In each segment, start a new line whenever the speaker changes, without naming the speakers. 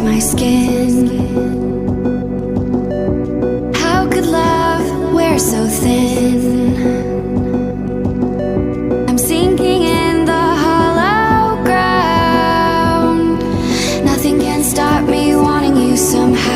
my skin. How could love wear so thin? I'm sinking in the hollow ground. Nothing can stop me wanting you somehow.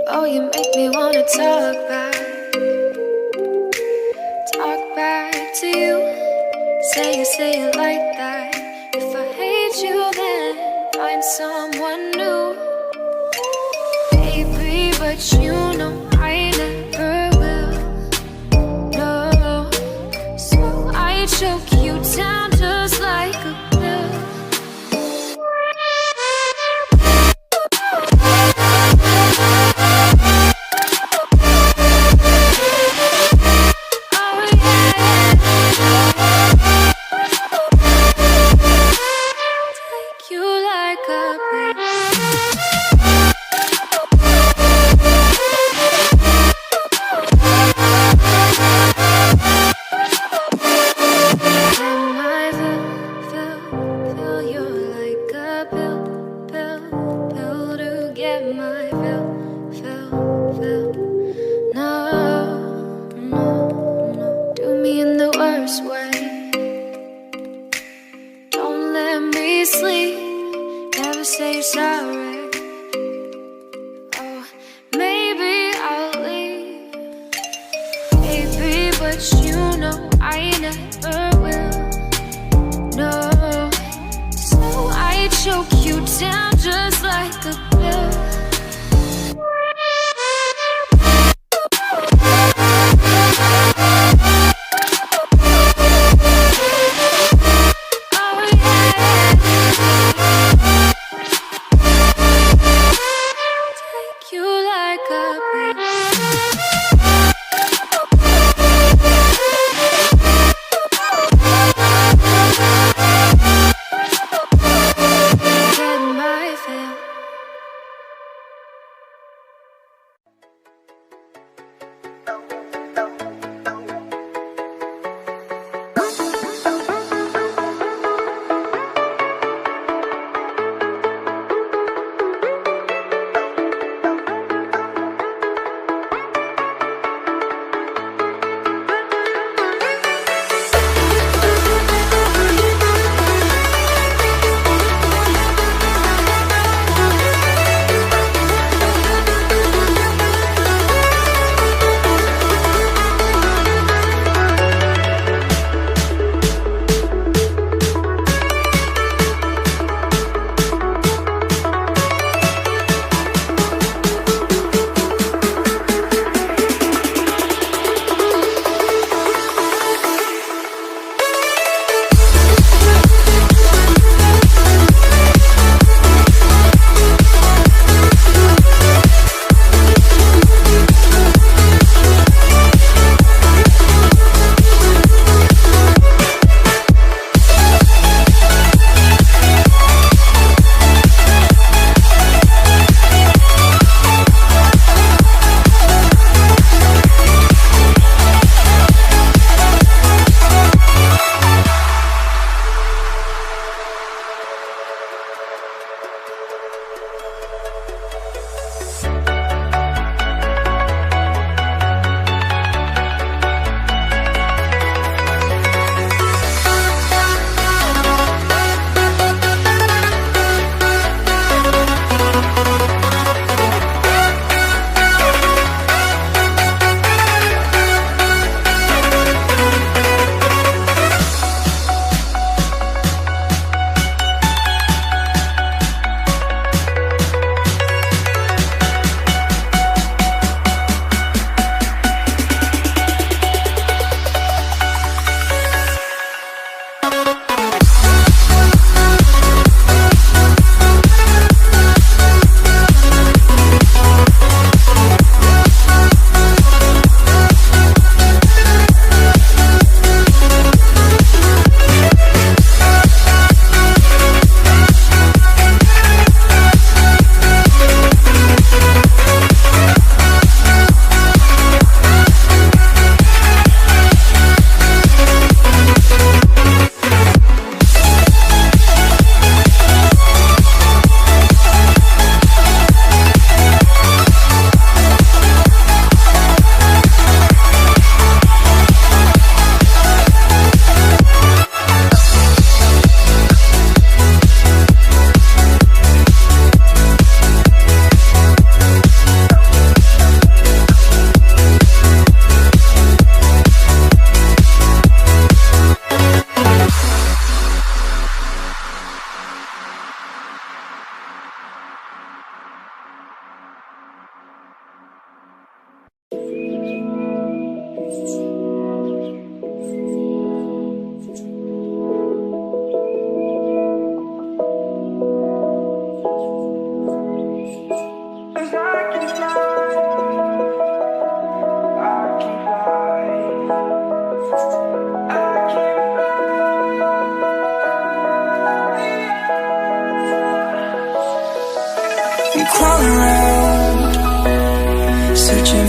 Oh, you make me wanna talk back to you. Say it like that. If I hate you, then find someone new. Baby, but you know I never will. No, so I choke you down just like a pill.
Sleep, never say sorry. Oh, maybe I'll leave, baby, but you know I never will. No, so I choke you down just like a pill. Get my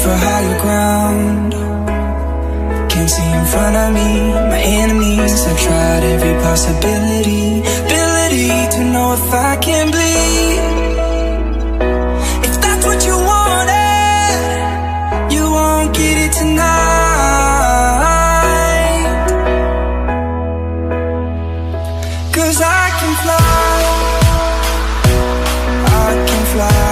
for higher ground. Can't see in front of me, my enemies. I've tried every possibility, ability to know if I can bleed. If that's what you wanted, you won't get it tonight. 'Cause I can fly, I can fly.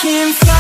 Can fly.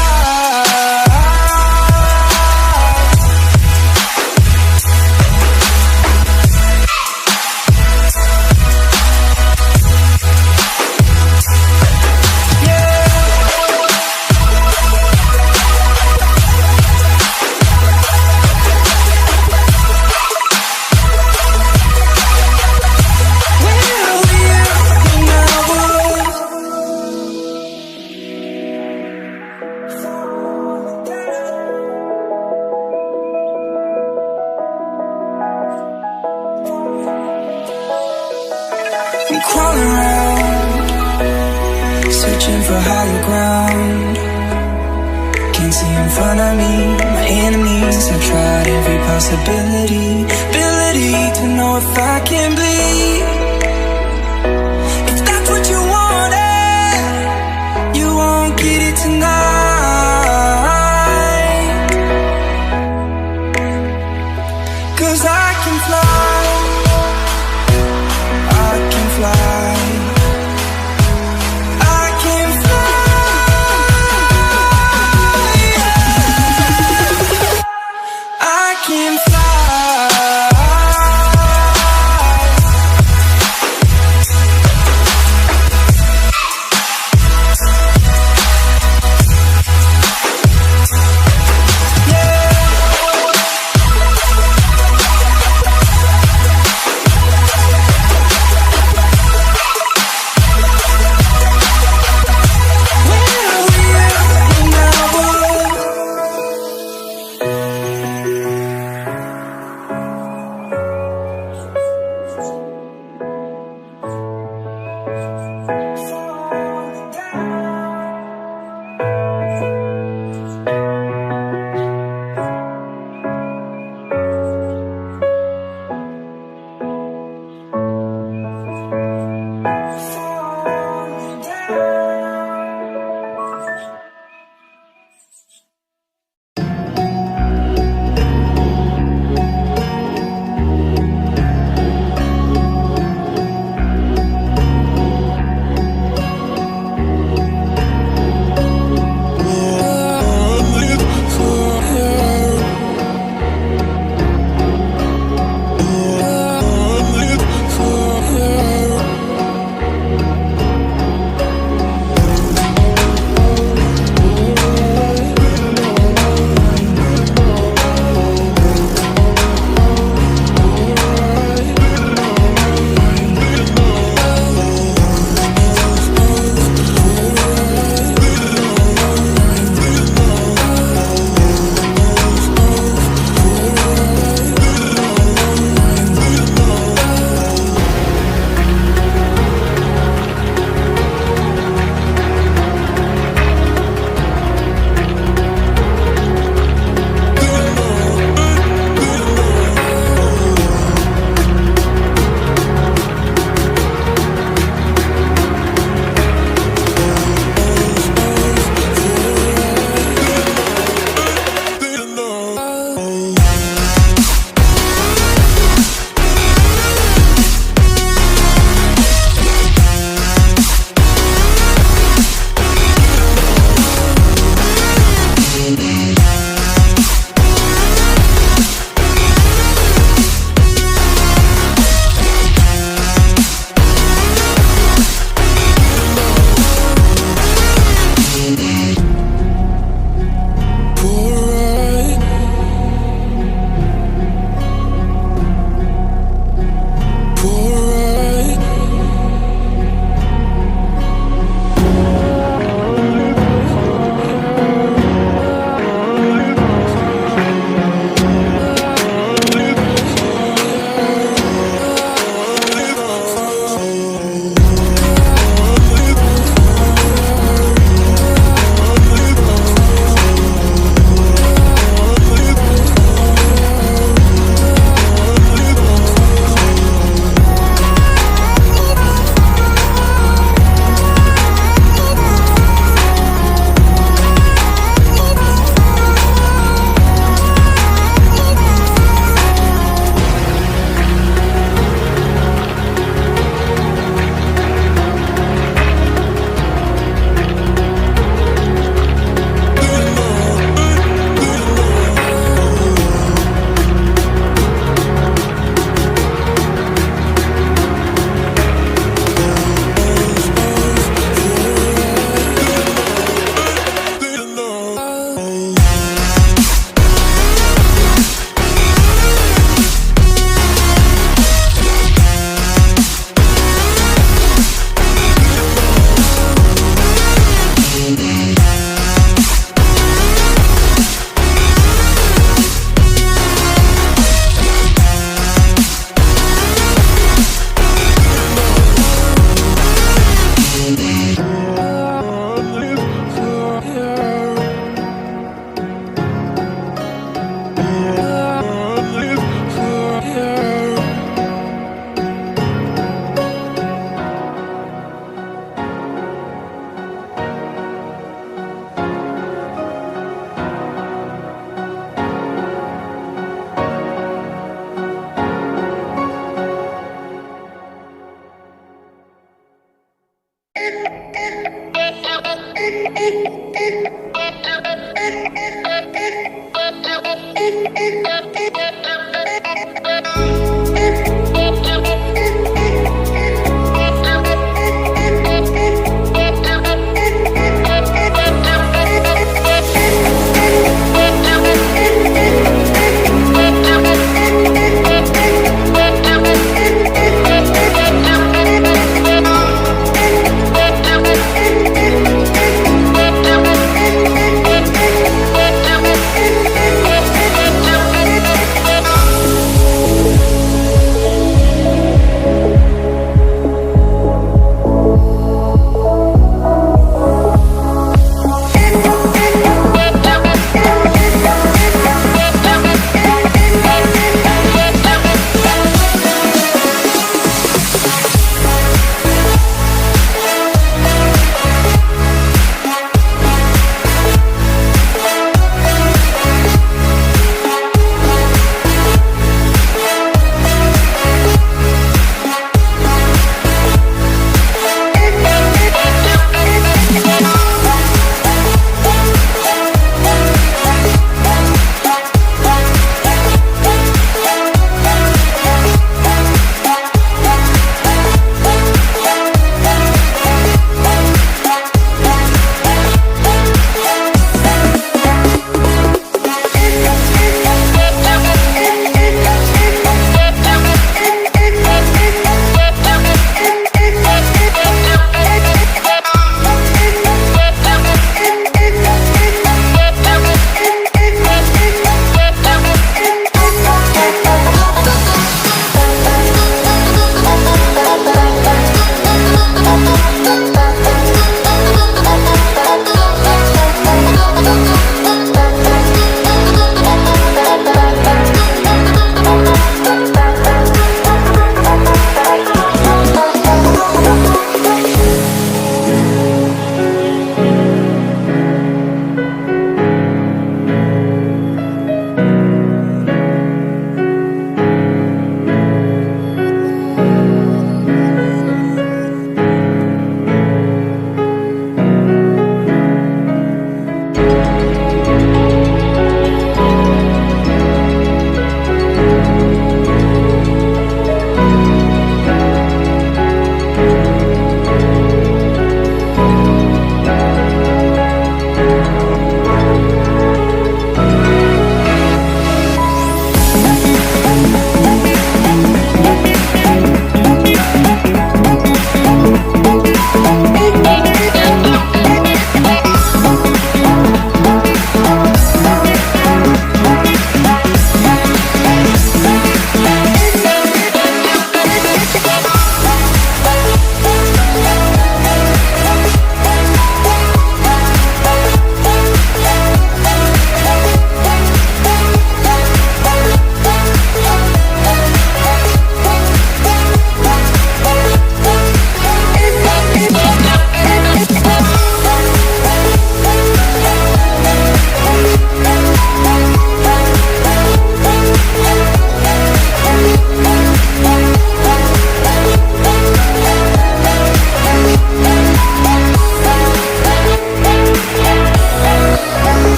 I'm crawling around, searching for higher ground. Can't see in front of me, my enemies. I've tried every possibility, ability to know if I can bleed. If that's what you wanted, you won't get it tonight. 'Cause I can fly, I can fly. I can fly. I can fly.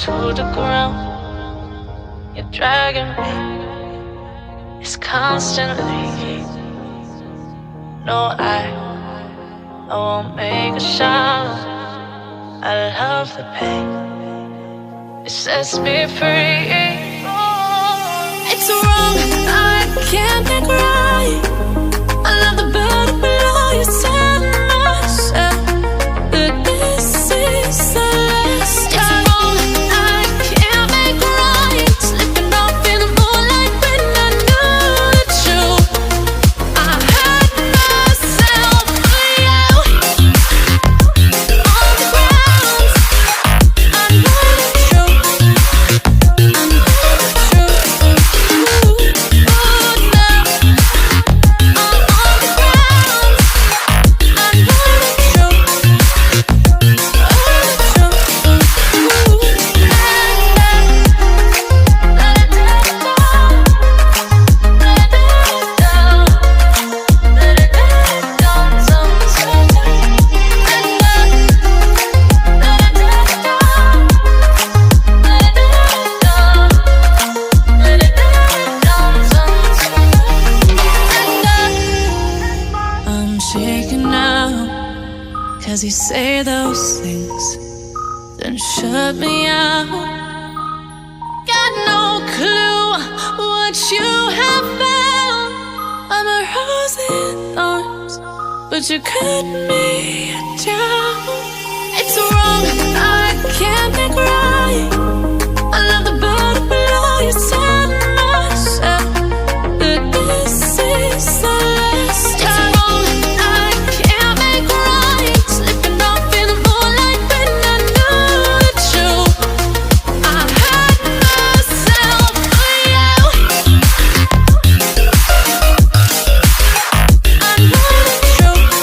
To the ground, you're dragging me. It's constantly. No, I won't make a sound. I love the pain. It sets me free.
It's wrong, I can't make right. I love the better below.
shaking now, 'cause you say those things, then shut me out. Got no clue what you have found. I'm a rose in thorns, but you cut me down. It's wrong, I can't make right. I love the bird below you, tell myself that this is the last time. It's wrong, I can't make right. Slipping off in the moonlight when I knew the truth. I hurt myself for you. I know the truth.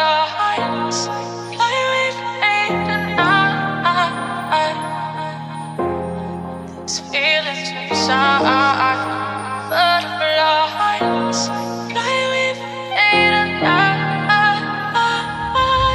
Butterflies fly away from me tonight. These feelings inside.